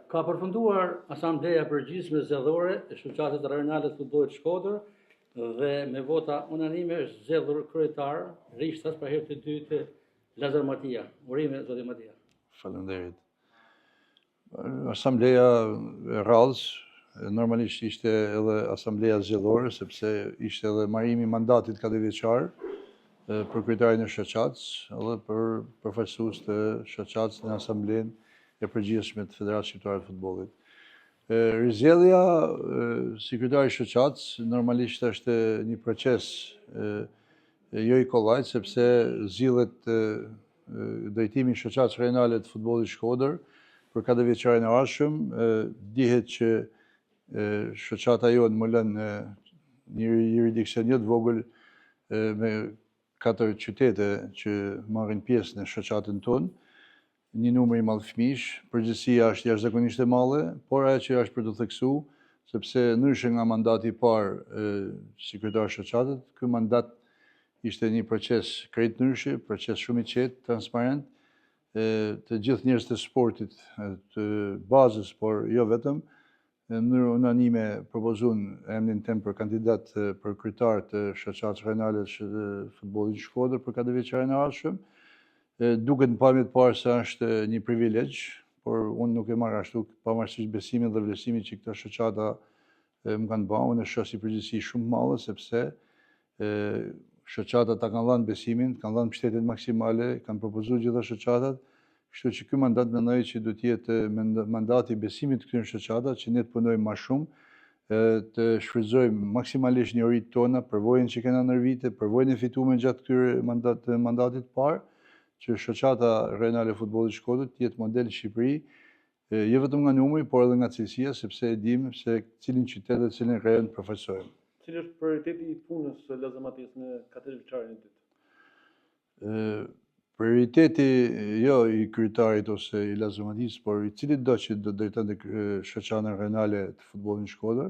Ka përfunduar asambleja përgjithshme zgjedhore e shoqatës rajonale të futbollit Shkodër dhe me vota unanime është zgjedhur kryetar rishtas për herë të dytë Lazar Matia. Urime zoti Matia. Faleminderit. Asambleja e radhës normalisht ishte edhe asambleja zgjedhore sepse ishte edhe marrimi i mandatit katëvjeçar për kryetarin e shoqatës edhe për përfaqësues të shoqatës në asamblenë e përgjithshme të Federatës Shqiptare të Futbollit. Rizgjedhja si kryetari i shoqatës normalisht është një proces jo i kollajt sepse zgjidhet drejtimi i shoqatës rajonale të futbollit Shkodër për katëvjeçarin e ardhshëm. Dihet që shoqata jonë më lën një jurisdiksion jo të vogël me 4 qytete që marrin pjesë në shoqatën tonë, një numër i madh fëmijësh, përgjegjësia është jashtëzakonisht e madhe, por ajo që është për të theksuar, sepse ndryshe nga mandati i parë si kryetar shoqatës, ky mandat ishte një proces krejt ndryshe, proces shumë i qetë, transparent, të gjithë njerëzit e sportit, të bazës, por jo vetëm, në mënyrë unanime propozuan emrin tim për kandidat për kryetar të shoqatës rajonale të futbollit Shkodër për katëvjeçarin e ardhshëm. Duket në pamje të parë se është një privilegj, por unë nuk e marr ashtu, pavarësisht besimit dhe vlerësimit që këto shoqata më kanë bërë. Unë e shoh si përgjegjësi shumë madhe sepse shoqatat ta kanë dhënë besimin, kanë dhënë mbështetjen maksimale, kanë propozuar gjitha shoqatat. Kështu që ky mandat mendoj që duhet të jetë mandati i besimit të këtyre shoqatave që ne të punojmë më shumë, të shfrytëzojmë maksimalisht njeritë tona, përvojën që kena ndër vite, përvojën e fituar gjatë këtyre mandatit të parë, që shoqata rajonale e futbollit Shkodër të jetë model në Shqipëri, jo vetëm nga numri, por edhe nga cilësia, sepse e dim se cilin qytet dhe cilin rajon përfaqësojmë. Cili është prioriteti i punës së Lazar Matias në katëvjeçarin e dytë? Prioriteti jo i kryetarit ose i Lazar Matias, por i cili do që do drejtonte shoqatën rajonale të futbollit Shkodër,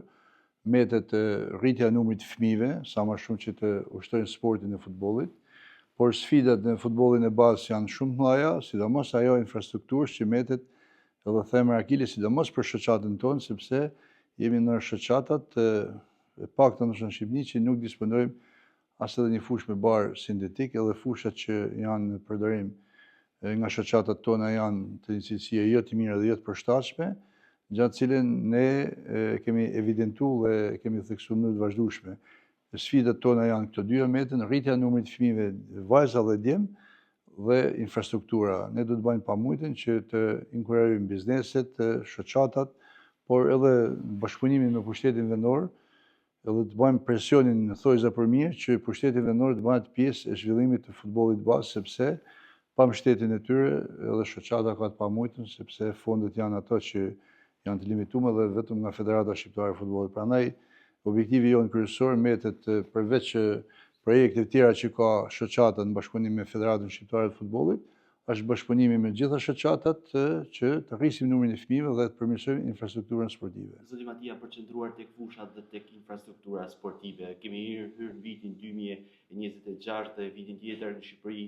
mbetet rritja e numrit të fëmijëve, sa më shumë që të ushtrojnë sportin e futbollit, por sfidat në futbollin e bazës janë shumë të mëdha, sidomos ajo infrastrukturës që mbetet edhe themra akile, sidomos për shoqatën tonë, sepse jemi në shoqatat e pakta në Shqipëri që nuk disponojmë as edhe një fushë me bar sintetik, edhe fushat që janë në përdorim nga shoqatat tona janë të një cilësie jo të mirë dhe jo të përshtatshme, gjatë cilën ne kemi evidentuar dhe kemi theksuar në të vazhdueshme. Sfidat tona janë këto dy metën, rritja e numrit të fëmijëve, vajza dhe djem, dhe infrastruktura. Ne do të bëjmë pamujtjen që të inkurajojmë bizneset, shoqatat, por edhe bashkëpunimin me pushtetin vendor, edhe të bëjmë presionin në thojza për mirë që pushteti vendor të bëhet pjesë e zhvillimit të futbollit bazë, sepse pa mbështetjen e tyre edhe shoqata ka të pamujtën, sepse fondet janë ato që janë të limituara dhe vetëm nga Federata Shqiptare e Futbollit. Prandaj objektivi jonë kryesor mbetet përveç projekte të tjera që ka shoqata në bashkëpunim me Federatën Shqiptare të Futbollit, është bashkëpunimi me gjitha shoqatat që të rrisim numrin e fëmijëve dhe të përmirësojmë infrastrukturën sportive. Zoti Matia, përqendruar tek fushat dhe tek infrastruktura sportive, kemi hyrë në vitin 2026 dhe vitin tjetër në Shqipëri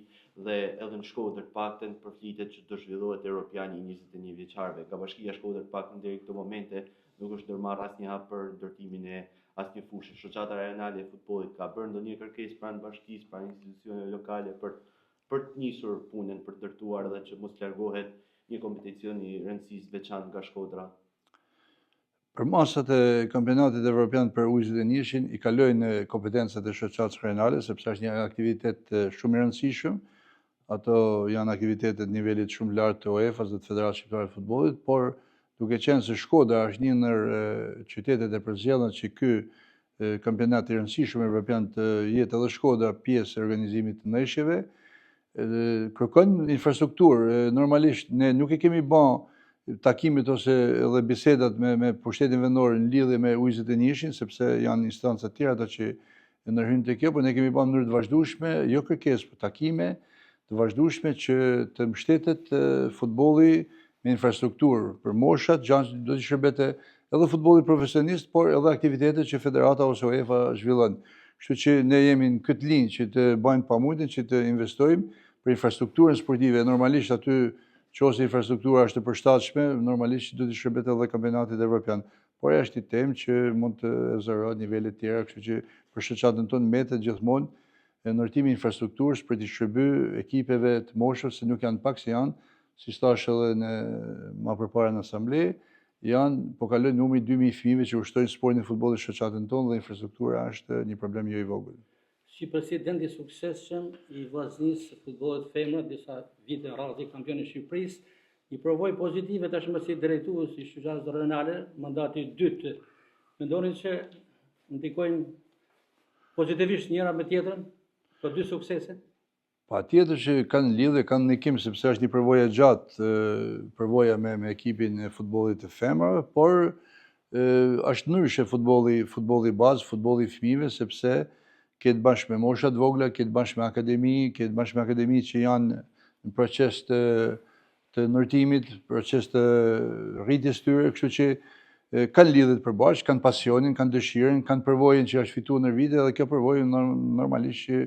dhe edhe në Shkodër paktën përflitet që do zhvillohet Europiani i 21 vjeçarëve. Nga Bashkia Shkodër paktën deri këto momente nuk është ndërmarrë asnjë hap për ndërtimin e asnjë fushë. Shoqata rajonale e futbollit ka bërë ndonjë kërkesë pranë bashkisë, pranë institucioneve lokale për të nisur punën, për të ndërtuar dhe që mos largohet një kompeticion i rëndësisë veçantë nga Shkodra? Për masat e kampionatit evropian për ujësit e njëshin, i kalojnë kompetencat e shoqatës rajonale, sepse është një aktivitet shumë i rëndësishëm. Ato janë aktivitetet nivelit shumë lartë të UEFA-s dhe të Federatës Shqiptare të Futbollit, por duke qenë se Shkodra është një ndër qytetet e përzgjedhura që ky kampionat i rëndësishëm evropian të jetë edhe Shkodra pjesë e organizimit të ndeshjeve, kërkon infrastrukturë. Normalisht ne nuk e kemi bën takimet ose edhe bisedat me pushtetin vendor në lidhje me ujësit e njëshin, sepse janë instanca të tjera ato që ndërhyjnë te kjo, por ne kemi bën në mënyrë të vazhdueshme, jo kërkesë, por takime të vazhdueshme që të mbështetet futbolli me infrastrukturë për moshat, gjanë do të shërbete edhe futbolli profesionist, por edhe aktivitetet që Federata ose UEFA zhvillon. Kështu që ne jemi në këtë linjë që të bëjmë pamujtjen që të investojmë për infrastrukturën sportive. Normalisht aty Qose infrastruktura është e përshtatshme, normalisht duhet të shërbet edhe kampionatit evropian. Por është i temë që mund të zërohet nivelet tjera, kështu që për shoqatën tonë metet gjithmonë ndërtimi i infrastrukturës për të shërbyer ekipeve të moshës, se nuk janë pak se janë, siç thash edhe më përpara në asamble, po kalojnë numri 2000 fëmijëve që ushtrojnë sportin e futbollit në shoqatën tonë dhe infrastruktura është një problem jo i vogël. Si president i suksesshëm i vllaznisë futbollit femra, disa vite radhë kampion i Shqipërisë, i provoj pozitive tashmë si drejtues i shoqatës rajonale, mandati i dytë. Mendoni që ndikojnë pozitivisht njëra me tjetrën, këto dy suksese? Patjetër që kanë lidhje, kanë ndikim, sepse është një përvojë e gjatë, përvoja me ekipin e futbollit të femrave, por është ndryshe futbolli bazë, futbolli i fëmijëve, sepse ketë bashkë me moshat vogla, ketë bashkë me akademi që janë në proces të ndërtimit, proces të rritjes tyre, kështu që kanë lidhjet përbashkë, kanë pasionin, kanë dëshirën, kanë përvojën që është fituar në vite dhe kjo përvojë normalisht që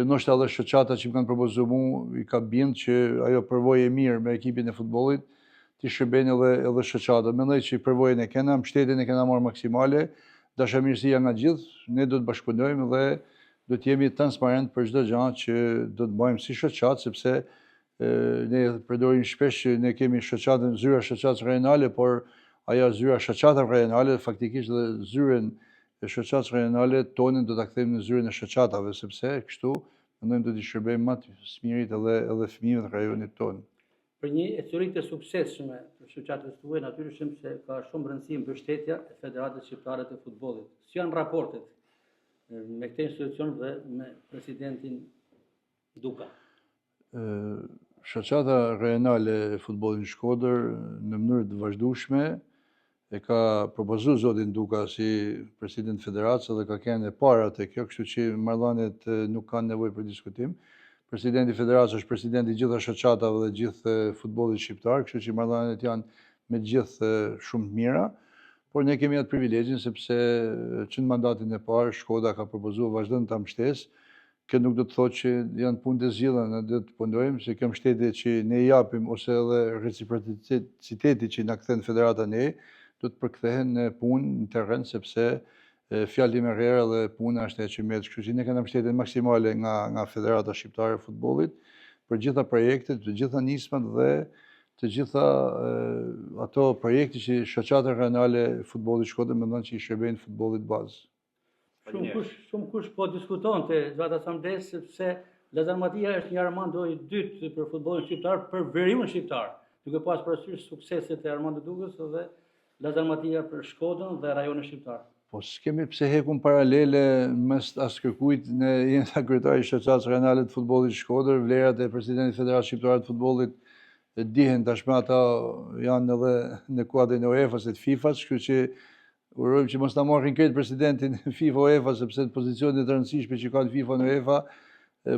ndoshta edhe shoqata që më kanë propozuar mua i ka bindë që ajo përvojë e mirë me ekipin e futbollit të shërbejnë edhe shoqata. Mendoj që përvojën e kena, mbështetjen e kena marrë maksimale, dashamirësia nga gjithë, ne do të bashkëpunojmë dhe do të jemi transparent për çdo gjë që do të bëjmë si shoqatë, sepse ne përdorim shpesh që ne kemi shoqatën, zyra shoqatës rajonale, por ajo zyra shoqatave rajonale faktikisht dhe zyrën e shoqatës rajonale tonë do ta kthejmë në zyrën e shoqatave, sepse kështu mendojmë do t'i shërbejmë më të smirit edhe fëmijëve të rajonit tonë. Për një ecuri të suksesshme të shoqatës tuaj, natyrisht se ka shumë rëndësi mbështetja e Federatës Shqiptare të Futbollit. Si janë raportet me këtë institucion dhe me presidentin Duka? Shoqata rajonale e futbollit në Shkodër në mënyrë të vazhdueshme e ka propozuar zotin Duka si president federatës dhe ka kënë para të kjo, kështu që marrëdhëniet nuk kanë nevojë për diskutim. Presidenti i federatës është presidenti i gjitha shoqatave dhe gjithë futbollit shqiptar, kështu që marrëdhëniet janë me gjithë shumë të mira, por ne kemi atë privilegjin sepse që në mandatin e parë Shkoda ka propozuar vazhdim ta mbështesë. Kjo nuk do të thotë që janë punë të zgjidhura, ne do të punojmë se kjo mbështetje që ne i japim ose edhe reciprociteti që na kthen federata ne do të përkthehen në punë në terren, sepse fjali me rrera dhe puna është e që metë. Kështu që ne kemi mbështetje maksimale nga Federata Shqiptare e Futbollit për gjitha projektet, të gjitha nismat dhe të gjitha ato projekte që shoqata rajonale e futbollit Shkodër mendon që i shërbejnë futbollit bazë. Shumë kush po diskutonte gjatë asamblesë sepse Lazarmatia është një Armando i dytë për futbollin shqiptar, për veriun shqiptar, duke pas parasysh sukseset e Armando Dukës dhe Lazarmatia për Shkodrën dhe rajonin shqiptar. Po s'kemi pse hekum paralele mes askërkujt, ne jemi kryetari i shoqatës rajonale të futbollit Shkodër, vlerat e presidentit Federatës Shqiptare të Futbollit dihen tashmë, ata janë edhe në kuadrin e UEFA-s e të FIFA-s, kështu që urojmë që mos ta marrin krejt presidentin FIFA UEFA, sepse pozicionet e rëndësishme që ka në FIFA në UEFA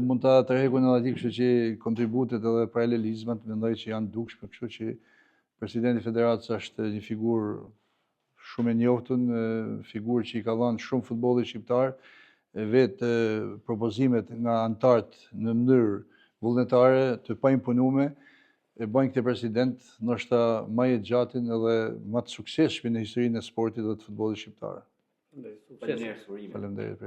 mund ta tërhequn edhe atij, kështu që kontributet edhe paralelizmat mendoj që janë dukshme, kështu që presidenti i federatës është një figurë shumë e njoftun, figurë që i ka dhënë shumë futbollit shqiptar, vetë propozimet nga antarët në mënyrë vullnetare të paimponueshme e bën këtë president ndoshta më i gjatin edhe më të suksesshëm në historinë e sportit dhe të futbollit shqiptar. Faleminderit. Faleminderit.